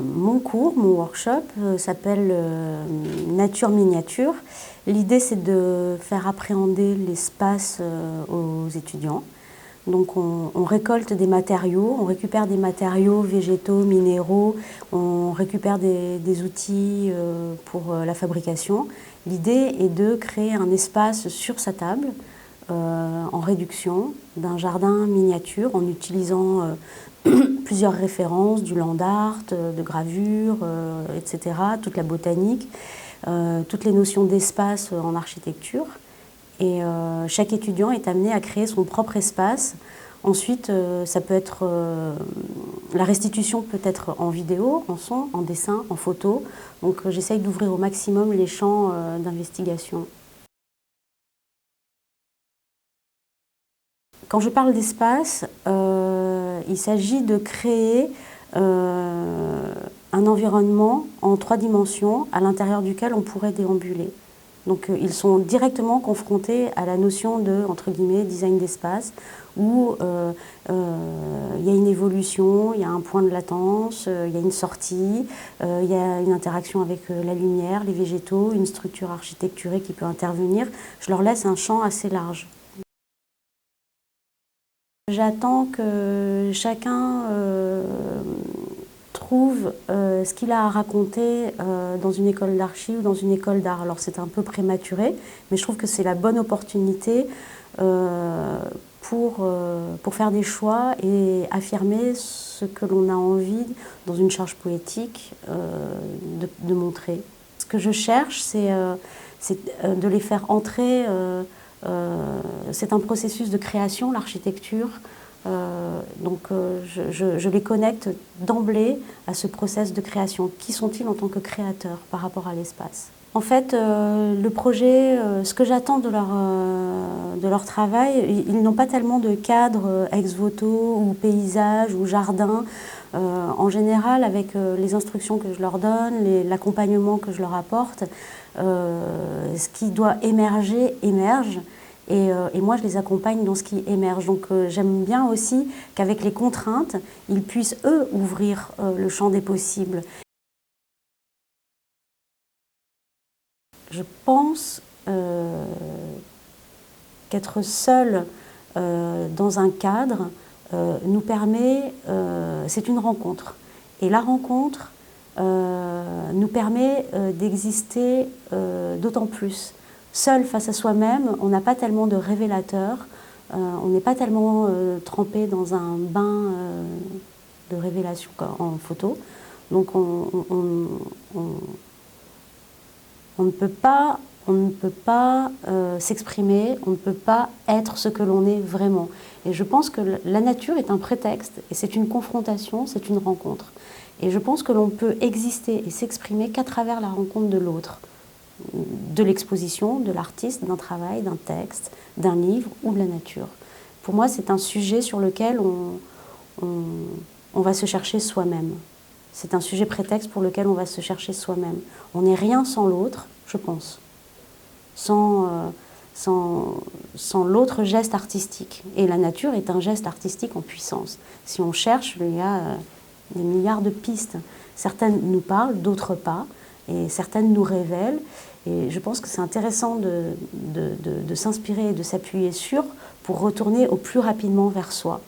Mon cours, mon workshop s'appelle Nature miniature. L'idée, c'est de faire appréhender l'espace aux étudiants. Donc on récolte des matériaux, on récupère des matériaux végétaux, minéraux, on récupère des outils pour la fabrication. L'idée est de créer un espace sur sa table en réduction d'un jardin miniature en utilisant plusieurs références, du land art, de gravure, etc., toute la botanique, toutes les notions d'espace en architecture. Et chaque étudiant est amené à créer son propre espace. Ensuite, ça peut être, la restitution peut être en vidéo, en son, en dessin, en photo. Donc j'essaye d'ouvrir au maximum les champs d'investigation. Quand je parle d'espace, il s'agit de créer un environnement en 3 dimensions à l'intérieur duquel on pourrait déambuler. Donc ils sont directement confrontés à la notion de, entre guillemets, design d'espace, où il y a une évolution, il y a un point de latence, il y a une sortie, il y a une interaction avec la lumière, les végétaux, une structure architecturée qui peut intervenir. Je leur laisse un champ assez large. J'attends que chacun trouve ce qu'il a à raconter dans une école d'archi ou dans une école d'art. Alors c'est un peu prématuré, mais je trouve que c'est la bonne opportunité pour faire des choix et affirmer ce que l'on a envie, dans une charge poétique, de montrer. Ce que je cherche, c'est de les faire entrer. C'est un processus de création, l'architecture. Je les connecte d'emblée à ce process de création. Qui sont-ils en tant que créateurs par rapport à l'espace? En fait, le projet, ce que j'attends de leur travail, ils n'ont pas tellement de cadre ex voto ou paysage ou jardin. En général, avec les instructions que je leur donne, l'accompagnement que je leur apporte, ce qui doit émerger, émerge. Et moi, je les accompagne dans ce qui émerge. Donc j'aime bien aussi qu'avec les contraintes, ils puissent, eux, ouvrir le champ des possibles. Je pense qu'être seul dans un cadre nous permet, c'est une rencontre. Et la rencontre nous permet d'exister d'autant plus. Seul face à soi-même, on n'a pas tellement de révélateurs, on n'est pas tellement trempé dans un bain de révélation en photo. Donc on ne peut pas s'exprimer, on ne peut pas être ce que l'on est vraiment. Et je pense que la nature est un prétexte, et c'est une confrontation, c'est une rencontre. Et je pense que l'on peut exister et s'exprimer qu'à travers la rencontre de l'autre, de l'exposition, de l'artiste, d'un travail, d'un texte, d'un livre ou de la nature. Pour moi, c'est un sujet sur lequel on va se chercher soi-même. C'est un sujet prétexte pour lequel on va se chercher soi-même. On n'est rien sans l'autre, je pense, sans l'autre geste artistique. Et la nature est un geste artistique en puissance. Si on cherche, il y a des milliards de pistes. Certaines nous parlent, d'autres pas, et certaines nous révèlent. Et je pense que c'est intéressant de s'inspirer et de s'appuyer sur pour retourner au plus rapidement vers soi.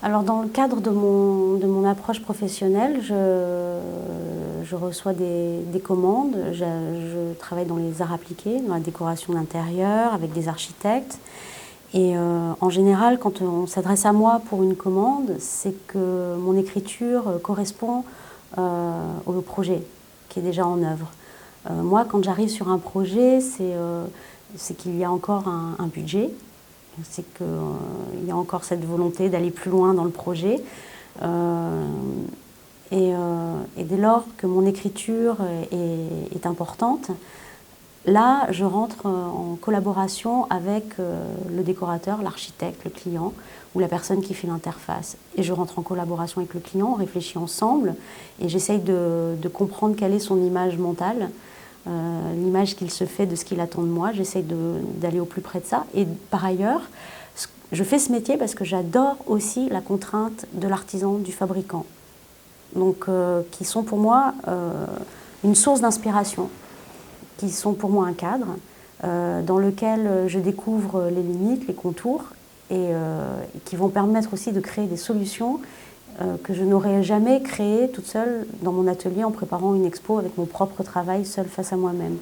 Alors dans le cadre de mon approche professionnelle, je reçois des commandes. Je travaille dans les arts appliqués, dans la décoration d'intérieur, avec des architectes. Et en général, quand on s'adresse à moi pour une commande, c'est que mon écriture correspond au projet qui est déjà en œuvre. Moi, quand j'arrive sur un projet, c'est qu'il y a encore un budget. C'est qu'il y a encore cette volonté d'aller plus loin dans le projet. Et dès lors que mon écriture est importante, là, je rentre en collaboration avec le décorateur, l'architecte, le client ou la personne qui fait l'interface. Et je rentre en collaboration avec le client, on réfléchit ensemble et j'essaye de comprendre quelle est son image mentale l'image qu'il se fait de ce qu'il attend de moi. J'essaye d'aller au plus près de ça. Et par ailleurs, je fais ce métier parce que j'adore aussi la contrainte de l'artisan, du fabricant. Donc, qui sont pour moi une source d'inspiration, qui sont pour moi un cadre dans lequel je découvre les limites, les contours, et qui vont permettre aussi de créer des solutions que je n'aurais jamais créées toute seule dans mon atelier en préparant une expo avec mon propre travail seule face à moi-même.